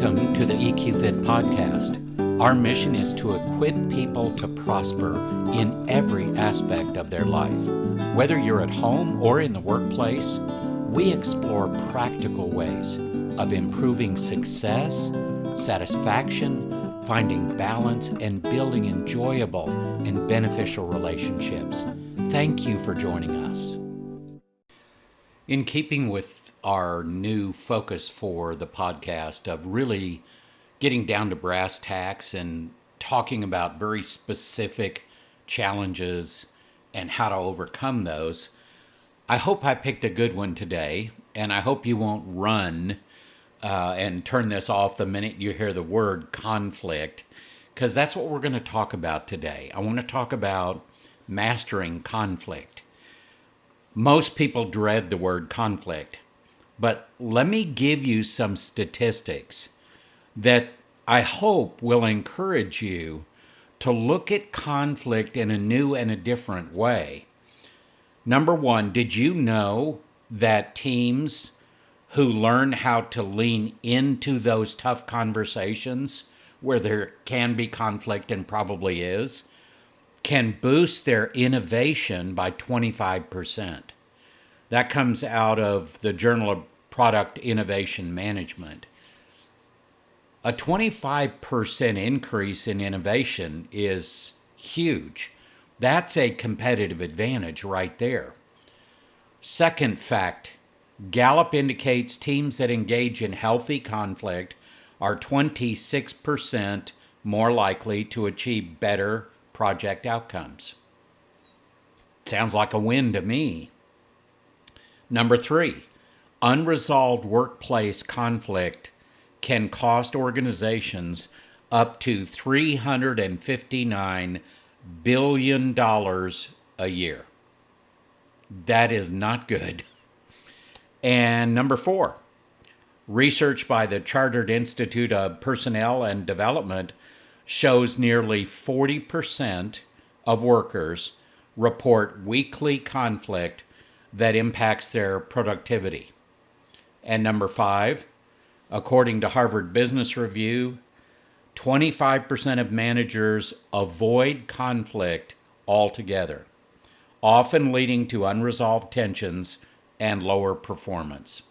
Welcome to the EQ Fit podcast. Our mission is to equip people to prosper in every aspect of their life. Whether you're at home or in the workplace, we explore practical ways of improving success, satisfaction, finding balance, and building enjoyable and beneficial relationships. Thank you for joining us. In keeping with our new focus for the podcast of really getting down to brass tacks and talking about very specific challenges and how to overcome those, I hope I picked a good one today, and I hope you won't run and turn this off the minute you hear the word conflict, because that's what we're going to talk about today. I want to talk about mastering conflict. Most people dread the word conflict, but let me give you some statistics that I hope will encourage you to look at conflict in a new and a different way. Number one, did you know that teams who learn how to lean into those tough conversations where there can be conflict and probably is, can boost their innovation by 25%. That comes out of the Journal of Product Innovation Management. A 25% increase in innovation is huge. That's a competitive advantage right there. Second fact, Gallup indicates teams that engage in healthy conflict are 26% more likely to achieve better project outcomes. Sounds like a win to me. Number three, unresolved workplace conflict can cost organizations up to $359 billion a year. That is not good. And number four, research by the Chartered Institute of Personnel and Development shows nearly 40% of workers report weekly conflict that impacts their productivity. And number five, according to Harvard Business Review, 25% of managers avoid conflict altogether, often leading to unresolved tensions and lower performance.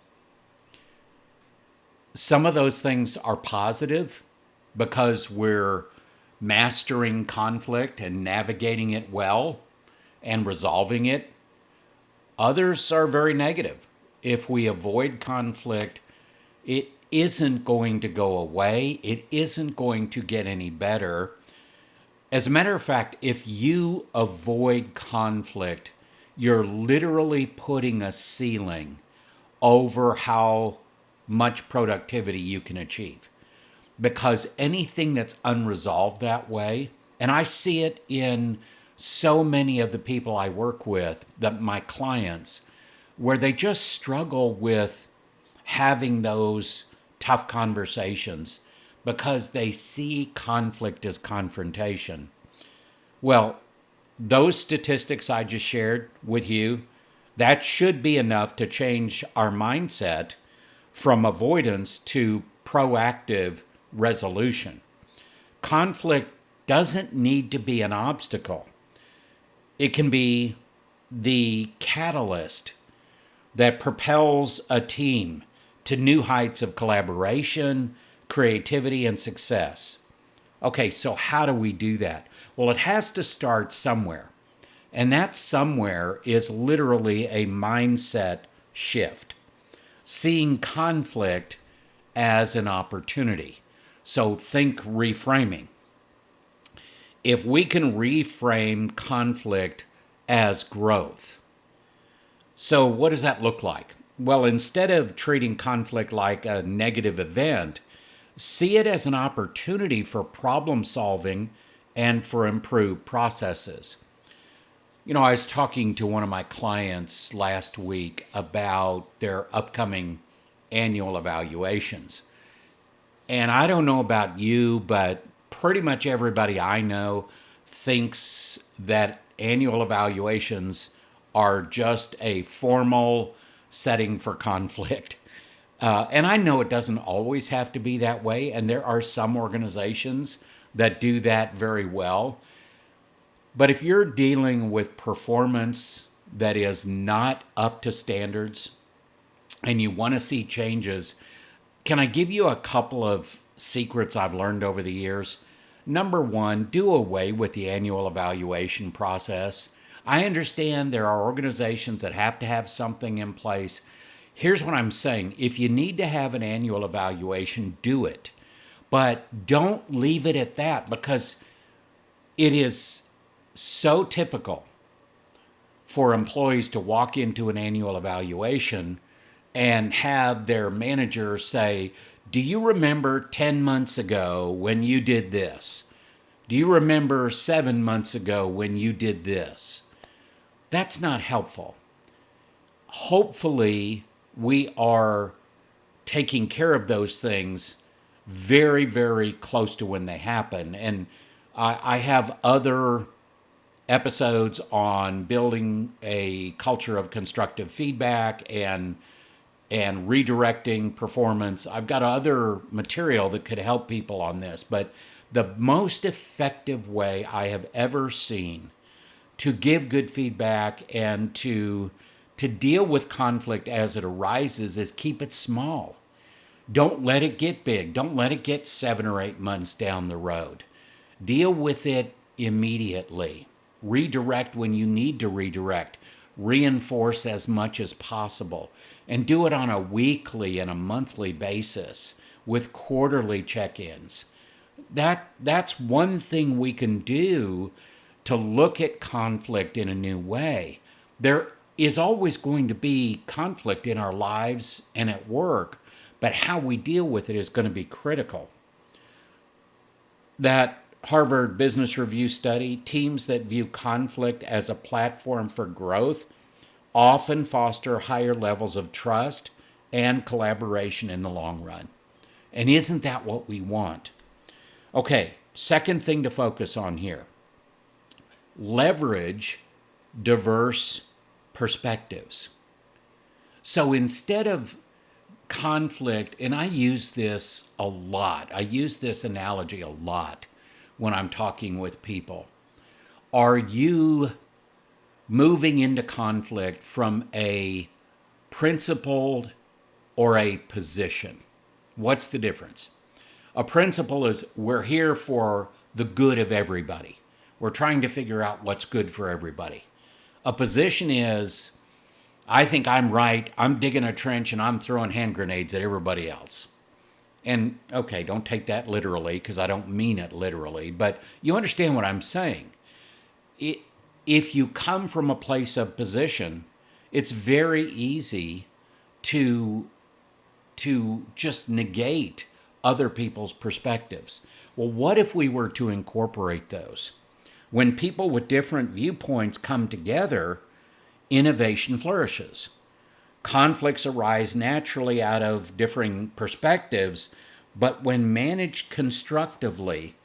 Some of those things are positive because we're mastering conflict and navigating it well and resolving it. Others are very negative. If we avoid conflict, it isn't going to go away. It isn't going to get any better. As a matter of fact, if you avoid conflict, you're literally putting a ceiling over how much productivity you can achieve. Because anything that's unresolved that way, and I see it in so many of the people I work with, my clients, where they just struggle with having those tough conversations because they see conflict as confrontation. Well, those statistics I just shared with you, that should be enough to change our mindset from avoidance to proactive resolution. Conflict doesn't need to be an obstacle. It can be the catalyst that propels a team to new heights of collaboration, creativity, and success. Okay, so how do we do that? Well, it has to start somewhere. And that somewhere is literally a mindset shift. Seeing conflict as an opportunity. So think reframing. If we can reframe conflict as growth. So what does that look like? Well, instead of treating conflict like a negative event, see it as an opportunity for problem solving and for improved processes. You know, I was talking to one of my clients last week about their upcoming annual evaluations. And I don't know about you, but pretty much everybody I know thinks that annual evaluations are just a formal setting for conflict. And I know it doesn't always have to be that way, and there are some organizations that do that very well. But if you're dealing with performance that is not up to standards and you want to see changes, can I give you a couple of secrets I've learned over the years? Number one, do away with the annual evaluation process. I understand there are organizations that have to have something in place. Here's what I'm saying. If you need to have an annual evaluation, do it. But don't leave it at that, because it is so typical for employees to walk into an annual evaluation and have their manager say, "Do you remember 10 months ago when you did this? Do you remember 7 months ago when you did this?" That's not helpful. Hopefully, we are taking care of those things very, very close to when they happen. And I have other episodes on building a culture of constructive feedback and redirecting performance. I've got other material that could help people on this, but the most effective way I have ever seen to give good feedback and to deal with conflict as it arises is keep it small. Don't let it get big. Don't let it get 7 or 8 months down the road. Deal with it immediately. Redirect when you need to redirect. Reinforce as much as possible. And do it on a weekly and a monthly basis with quarterly check-ins. That's one thing we can do to look at conflict in a new way. There is always going to be conflict in our lives and at work, but how we deal with it is going to be critical. That Harvard Business Review study, teams that view conflict as a platform for growth often foster higher levels of trust and collaboration in the long run. And isn't that what we want? Okay, second thing to focus on here. Leverage diverse perspectives. So instead of conflict, and I use this a lot, I use this analogy a lot when I'm talking with people. Are you moving into conflict from a principled or a position? What's the difference? A principle is we're here for the good of everybody. We're trying to figure out what's good for everybody. A position is, I think I'm right, I'm digging a trench and I'm throwing hand grenades at everybody else. And okay, don't take that literally because I don't mean it literally, but you understand what I'm saying. If you come from a place of position, it's very easy to just negate other people's perspectives. Well, what if we were to incorporate those? When people with different viewpoints come together, innovation flourishes. Conflicts arise naturally out of differing perspectives, but when managed constructively,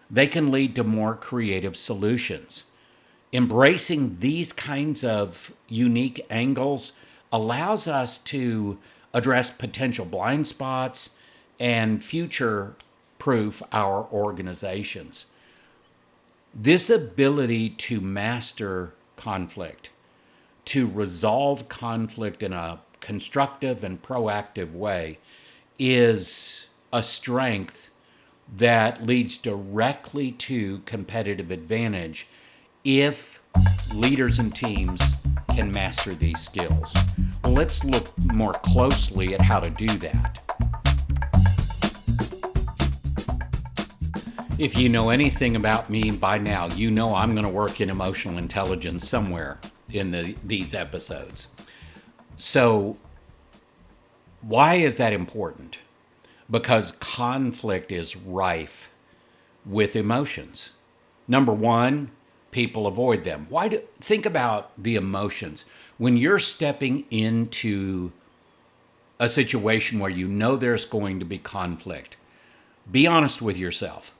they can lead to more creative solutions. Embracing these kinds of unique angles allows us to address potential blind spots and future-proof our organizations. This ability to master conflict, to resolve conflict in a constructive and proactive way, is a strength that leads directly to competitive advantage if leaders and teams can master these skills. Well, let's look more closely at how to do that. If you know anything about me by now, you know I'm going to work in emotional intelligence somewhere in these episodes. So why is that important? Because conflict is rife with emotions. Number one, people avoid them. Think about the emotions. When you're stepping into a situation where you know there's going to be conflict, be honest with yourself.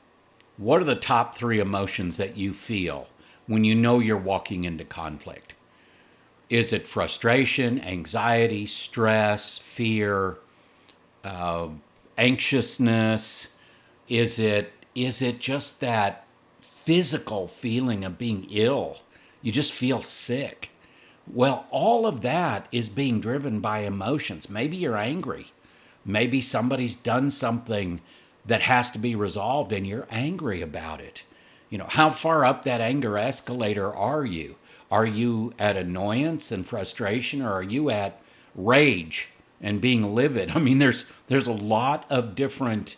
What are the top 3 emotions that you feel when you know you're walking into conflict? Is it frustration, anxiety, stress, fear? anxiousness? Is it just that physical feeling of being ill? You just feel sick. Well, all of that is being driven by emotions. Maybe you're angry. Maybe somebody's done something that has to be resolved and you're angry about it. How far up that anger escalator are you? Are you at annoyance and frustration, or are you at rage and being livid? I mean, there's a lot of different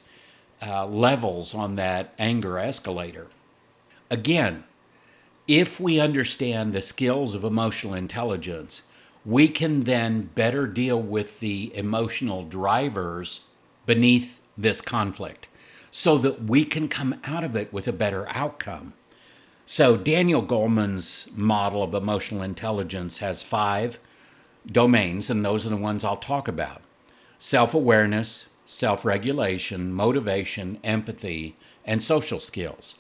levels on that anger escalator. Again, if we understand the skills of emotional intelligence, we can then better deal with the emotional drivers beneath this conflict so that we can come out of it with a better outcome. So, Daniel Goleman's model of emotional intelligence has 5 domains, and those are the ones I'll talk about: self awareness, self regulation, motivation, empathy, and social skills.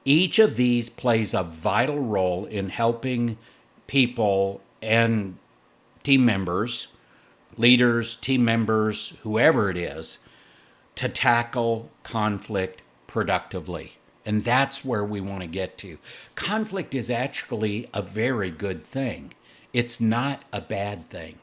Each of these plays a vital role in helping people and team members, leaders, team members, whoever it is, to tackle conflict productively. And that's where we want to get to. Conflict is actually a very good thing. It's not a bad thing.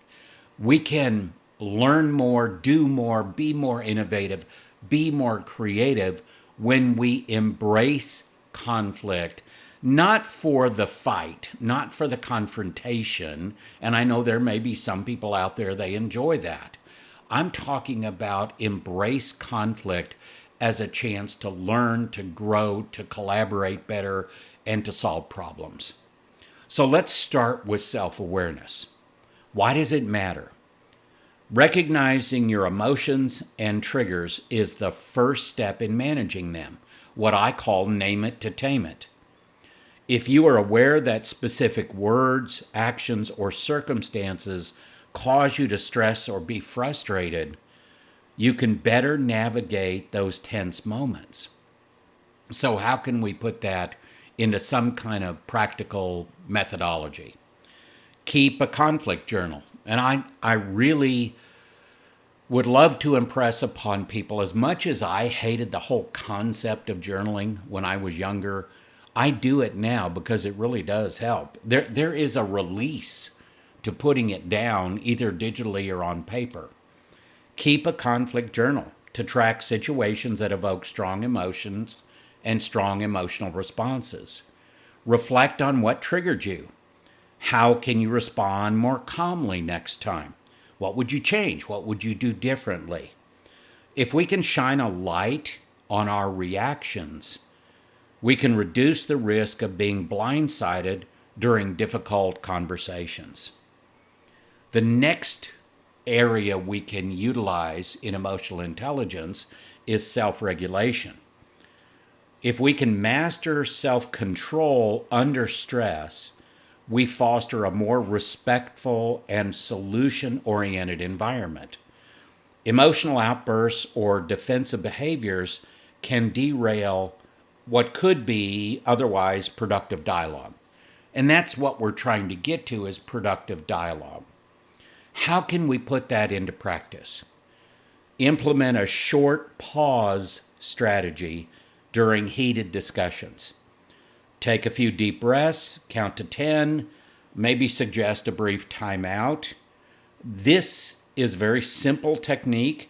We can learn more, do more, be more innovative, be more creative when we embrace conflict, not for the fight, not for the confrontation. And I know there may be some people out there, they enjoy that. I'm talking about embrace conflict as a chance to learn, to grow, to collaborate better, and to solve problems. So let's start with self-awareness. Why does it matter? Recognizing your emotions and triggers is the first step in managing them, what I call name it to tame it. If you are aware that specific words, actions, or circumstances cause you to stress or be frustrated, you can better navigate those tense moments. So how can we put that into some kind of practical methodology? Keep a conflict journal. And I really would love to impress upon people, as much as I hated the whole concept of journaling when I was younger, I do it now because it really does help. There is a release to putting it down, either digitally or on paper. Keep a conflict journal to track situations that evoke strong emotions and strong emotional responses. Reflect on what triggered you. How can you respond more calmly next time? What would you change? What would you do differently? If we can shine a light on our reactions, we can reduce the risk of being blindsided during difficult conversations. The next area we can utilize in emotional intelligence is self-regulation. If we can master self-control under stress, we foster a more respectful and solution-oriented environment. Emotional outbursts or defensive behaviors can derail what could be otherwise productive dialogue. And that's what we're trying to get to, is productive dialogue. How can we put that into practice? Implement a short pause strategy during heated discussions. Take a few deep breaths, count to 10, maybe suggest a brief timeout. This is a very simple technique,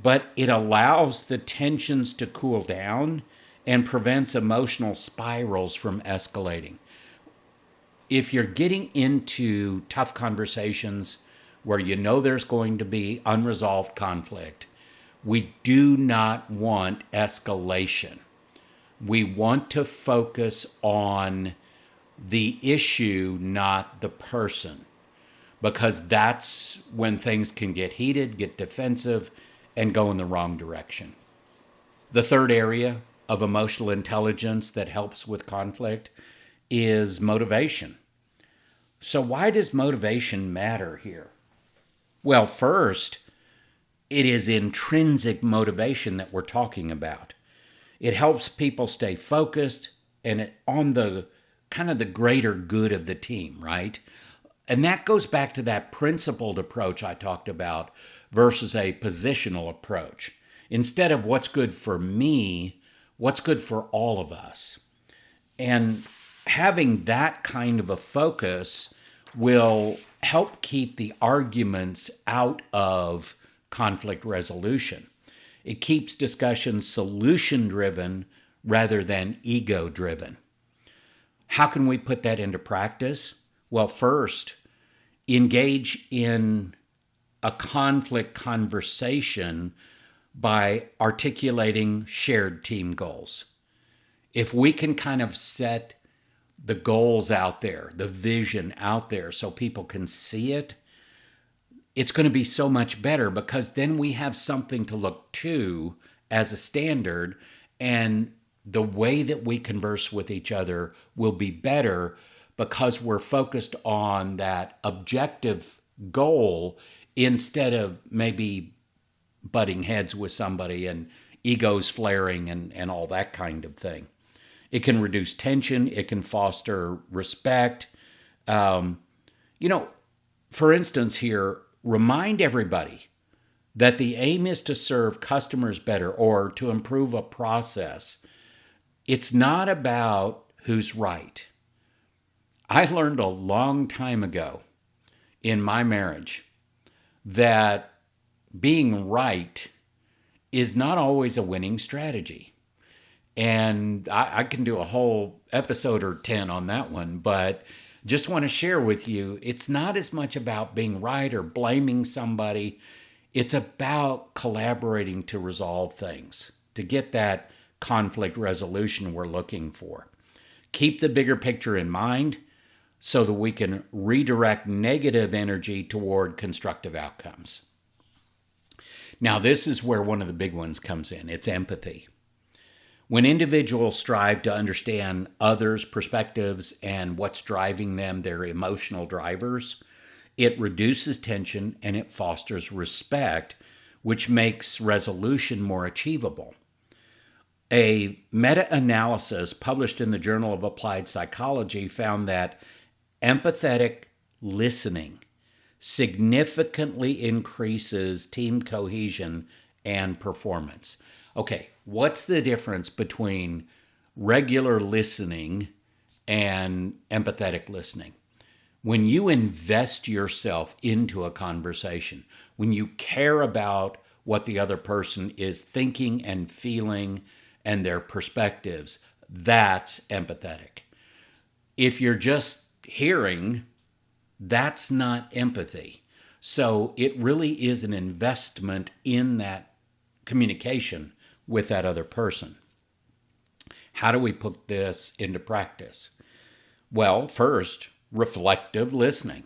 but it allows the tensions to cool down and prevents emotional spirals from escalating. If you're getting into tough conversations where you know there's going to be unresolved conflict, we do not want escalation. We want to focus on the issue, not the person, because that's when things can get heated, get defensive, and go in the wrong direction. The third area of emotional intelligence that helps with conflict is motivation. So why does motivation matter here? Well, first, it is intrinsic motivation that we're talking about. It helps people stay focused and on the kind of the greater good of the team, right? And that goes back to that principled approach I talked about versus a positional approach. Instead of what's good for me, what's good for all of us. And having that kind of a focus will help keep the arguments out of conflict resolution. It keeps discussions solution driven rather than ego driven. How can we put that into practice? Well, first, engage in a conflict conversation by articulating shared team goals. If we can kind of set the goals out there, the vision out there so people can see it, it's going to be so much better because then we have something to look to as a standard, and the way that we converse with each other will be better because we're focused on that objective goal instead of maybe butting heads with somebody and egos flaring and all that kind of thing. It can reduce tension. It can foster respect. For instance here, remind everybody that the aim is to serve customers better or to improve a process. It's not about who's right. I learned a long time ago in my marriage that being right is not always a winning strategy. And I can do a whole episode or 10 on that one, but just want to share with you, it's not as much about being right or blaming somebody. It's about collaborating to resolve things, to get that conflict resolution we're looking for. Keep the bigger picture in mind so that we can redirect negative energy toward constructive outcomes. Now, this is where one of the big ones comes in. It's empathy. When individuals strive to understand others' perspectives and what's driving them, their emotional drivers, it reduces tension and it fosters respect, which makes resolution more achievable. A meta-analysis published in the Journal of Applied Psychology found that empathetic listening significantly increases team cohesion and performance. Okay, what's the difference between regular listening and empathetic listening? When you invest yourself into a conversation, when you care about what the other person is thinking and feeling and their perspectives, that's empathetic. If you're just hearing, that's not empathy. So it really is an investment in that communication with that other person. How do we put this into practice? Well, first, reflective listening.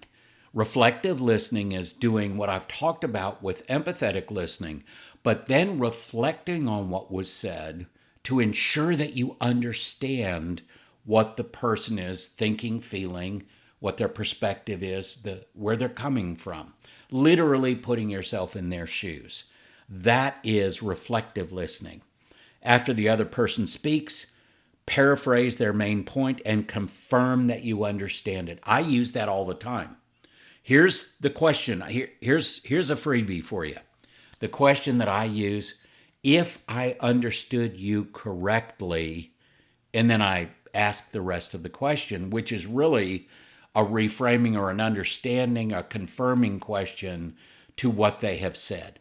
Reflective listening is doing what I've talked about with empathetic listening, but then reflecting on what was said to ensure that you understand what the person is thinking, feeling, what their perspective is, where they're coming from. Literally putting yourself in their shoes. That is reflective listening. After the other person speaks, paraphrase their main point and confirm that you understand it. I use that all the time. Here's the question. Here's a freebie for you. The question that I use, if I understood you correctly, and then I ask the rest of the question, which is really a reframing or an understanding, a confirming question to what they have said.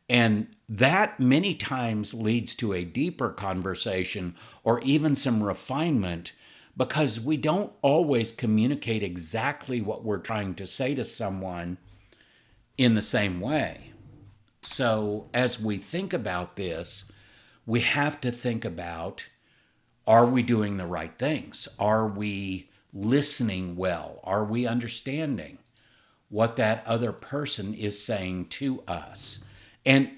And that many times leads to a deeper conversation or even some refinement because we don't always communicate exactly what we're trying to say to someone in the same way. So as we think about this, we have to think about, are we doing the right things? Are we listening well? Are we understanding what that other person is saying to us? And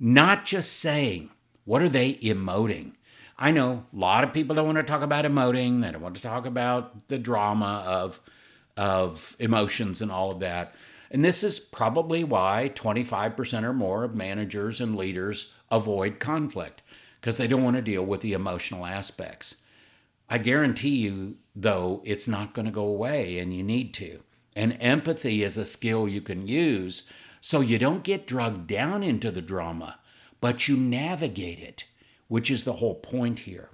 not just saying, what are they emoting? I know a lot of people don't want to talk about emoting. They don't want to talk about the drama of emotions and all of that. And this is probably why 25% or more of managers and leaders avoid conflict, because they don't want to deal with the emotional aspects. I guarantee you, though, it's not going to go away, and you need to. And empathy is a skill you can use so you don't get dragged down into the drama, but you navigate it, which is the whole point here.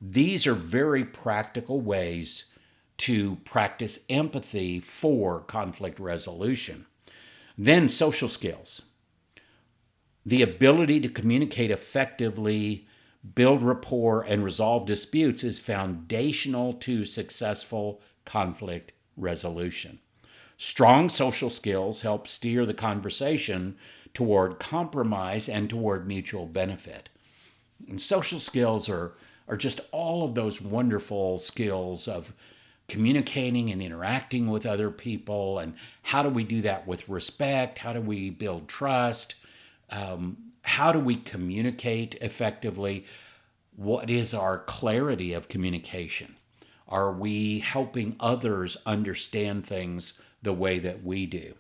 These are very practical ways to practice empathy for conflict resolution. Then, social skills. The ability to communicate effectively, build rapport, and resolve disputes is foundational to successful conflict resolution. Strong social skills help steer the conversation toward compromise and toward mutual benefit. And social skills are just all of those wonderful skills of communicating and interacting with other people. And how do we do that with respect? How do we build trust? How do we communicate effectively? What is our clarity of communication? Are we helping others understand things the way that we do?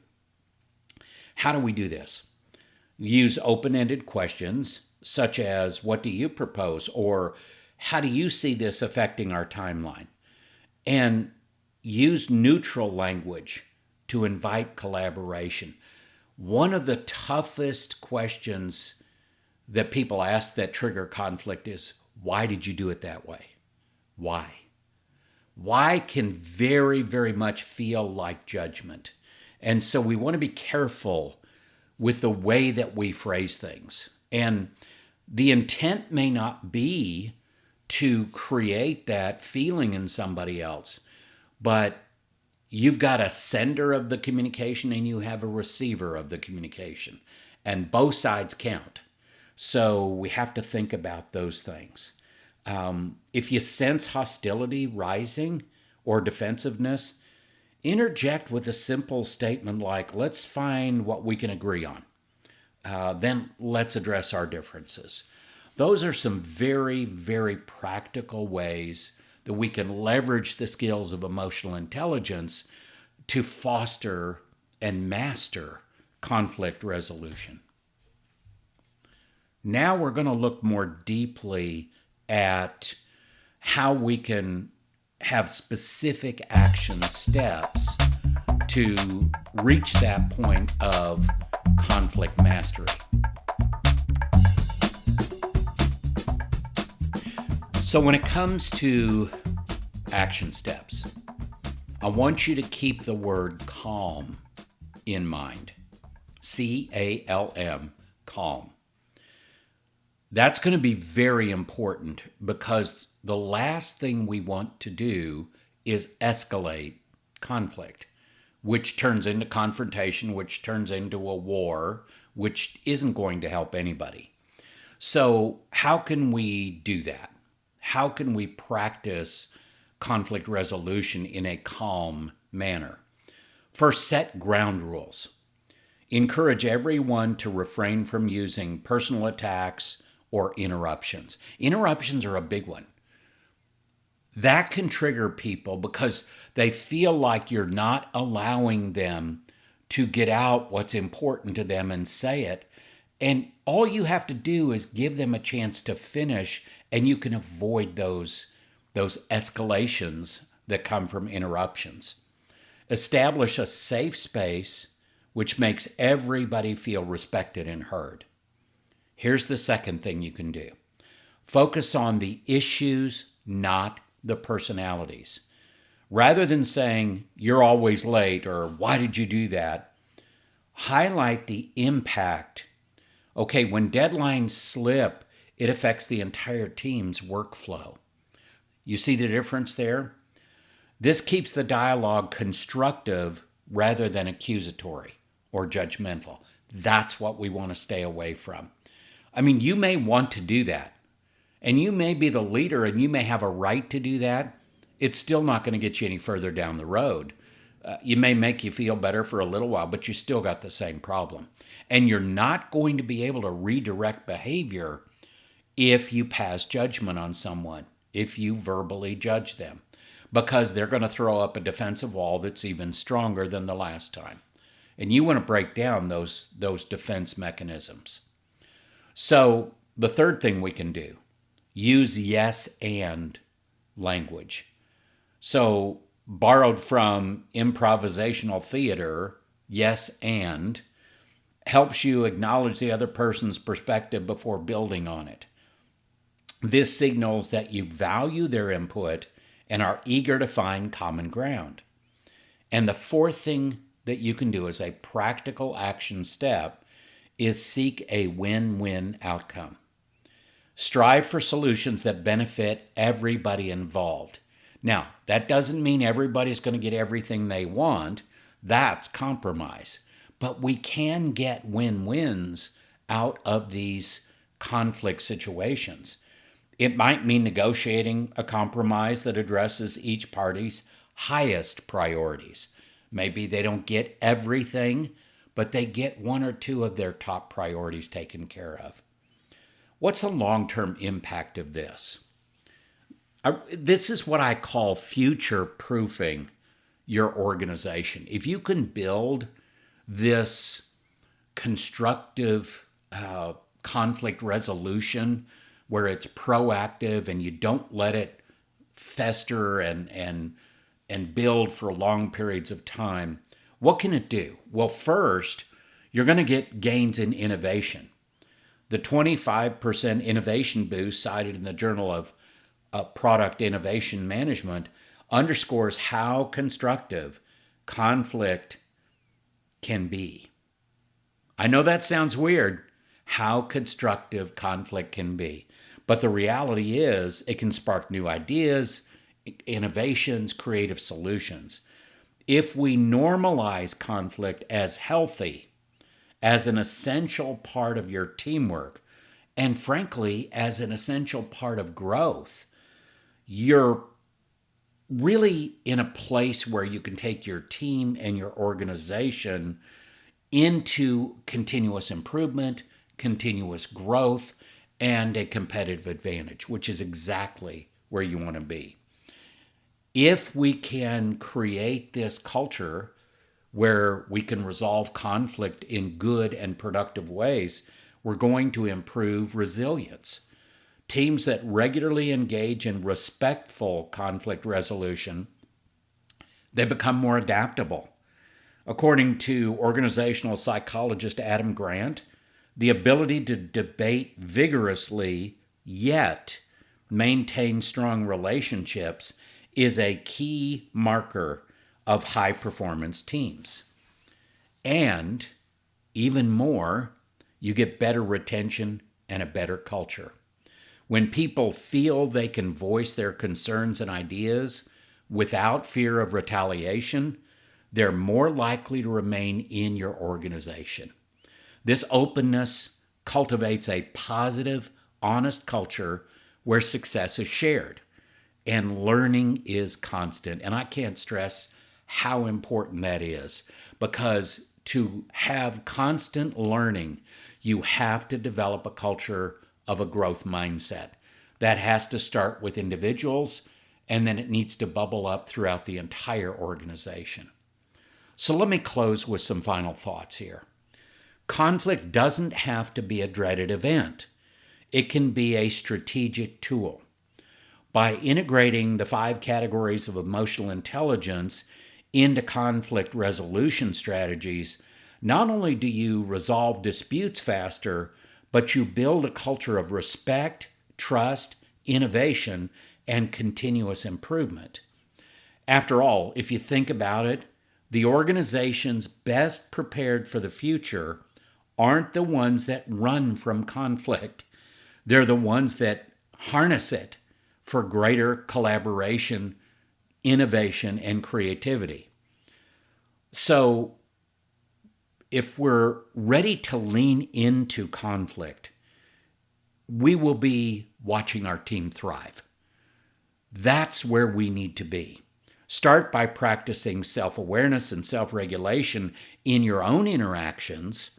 How do we do this? Use open-ended questions such as, what do you propose? Or how do you see this affecting our timeline? And use neutral language to invite collaboration. One of the toughest questions that people ask that trigger conflict is, why did you do it that way? Why? Why can very, very much feel like judgment. And so we want to be careful with the way that we phrase things. And the intent may not be to create that feeling in somebody else, but you've got a sender of the communication and you have a receiver of the communication, and both sides count. So we have to think about those things. If you sense hostility rising or defensiveness, interject with a simple statement like, let's find what we can agree on. Then let's address our differences. Those are some very, very practical ways that we can leverage the skills of emotional intelligence to foster and master conflict resolution. Now we're going to look more deeply at how we can have specific action steps to reach that point of conflict mastery. So when it comes to action steps, I want you to keep the word calm in mind. C-A-L-M, calm. That's going to be very important because the last thing we want to do is escalate conflict, which turns into confrontation, which turns into a war, which isn't going to help anybody. So how can we do that? How can we practice conflict resolution in a calm manner? First, set ground rules. Encourage everyone to refrain from using personal attacks or interruptions. Interruptions are a big one. That can trigger people because they feel like you're not allowing them to get out what's important to them and say it. And all you have to do is give them a chance to finish, and you can avoid those escalations that come from interruptions. Establish a safe space which makes everybody feel respected and heard. Here's the second thing you can do. Focus on the issues, not the personalities. Rather than saying, you're always late, or why did you do that? Highlight the impact. Okay, when deadlines slip, it affects the entire team's workflow. You see the difference there? This keeps the dialogue constructive rather than accusatory or judgmental. That's what we want to stay away from. I mean, you may want to do that, and you may be the leader and you may have a right to do that. It's still not going to get you any further down the road. You may make you feel better for a little while, but you still got the same problem. And you're not going to be able to redirect behavior if you pass judgment on someone, if you verbally judge them, because they're going to throw up a defensive wall that's even stronger than the last time. And you want to break down those defense mechanisms. So the third thing we can do, use yes and language. So borrowed from improvisational theater, yes, and helps you acknowledge the other person's perspective before building on it. This signals that you value their input and are eager to find common ground. And the fourth thing that you can do as a practical action step is seek a win-win outcome. Strive for solutions that benefit everybody involved. Now, that doesn't mean everybody's going to get everything they want. That's compromise. But we can get win-wins out of these conflict situations. It might mean negotiating a compromise that addresses each party's highest priorities. Maybe they don't get everything, but they get one or two of their top priorities taken care of. What's the long-term impact of this? This is what I call future-proofing your organization. If you can build this constructive conflict resolution where it's proactive and you don't let it fester and build for long periods of time, what can it do? Well, first, you're going to get gains in innovation. The 25% innovation boost cited in the Journal of Product Innovation Management underscores how constructive conflict can be. I know that sounds weird, how constructive conflict can be. But the reality is it can spark new ideas, innovations, creative solutions. If we normalize conflict as healthy, as an essential part of your teamwork, and frankly, as an essential part of growth, you're really in a place where you can take your team and your organization into continuous improvement, continuous growth, and a competitive advantage, which is exactly where you want to be. If we can create this culture where we can resolve conflict in good and productive ways, we're going to improve resilience. Teams that regularly engage in respectful conflict resolution, they become more adaptable. According to organizational psychologist Adam Grant, the ability to debate vigorously yet maintain strong relationships is a key marker of high-performance teams. And even more, you get better retention and a better culture. When people feel they can voice their concerns and ideas without fear of retaliation, they're more likely to remain in your organization. This openness cultivates a positive, honest culture where success is shared and learning is constant. And I can't stress how important that is, because to have constant learning, you have to develop a culture of a growth mindset. That has to start with individuals, and then it needs to bubble up throughout the entire organization. So let me close with some final thoughts here. Conflict doesn't have to be a dreaded event. It can be a strategic tool. By integrating the 5 categories of emotional intelligence into conflict resolution strategies, not only do you resolve disputes faster, but you build a culture of respect, trust, innovation, and continuous improvement. After all, if you think about it, the organizations best prepared for the future aren't the ones that run from conflict. They're the ones that harness it for greater collaboration, innovation, and creativity. So, if we're ready to lean into conflict, we will be watching our team thrive. That's where we need to be. Start by practicing self-awareness and self-regulation in your own interactions.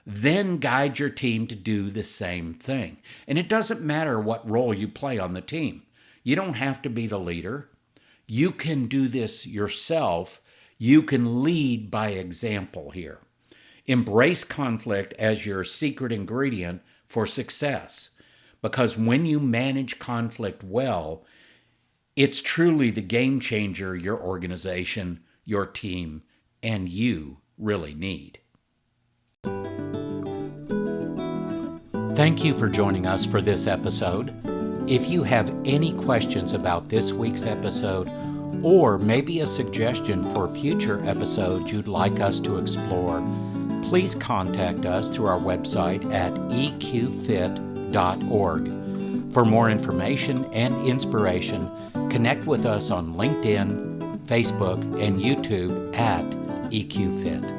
Then guide your team to do the same thing. And it doesn't matter what role you play on the team. You don't have to be the leader. You can do this yourself. You can lead by example here. Embrace conflict as your secret ingredient for success. Because when you manage conflict well, It's truly the game changer your organization, your team, and you really need. Thank you for joining us for this episode. If you have any questions about this week's episode, or maybe a suggestion for future episodes you'd like us to explore, please contact us through our website at eqfit.org. For more information and inspiration, connect with us on LinkedIn, Facebook, and YouTube at EQFit.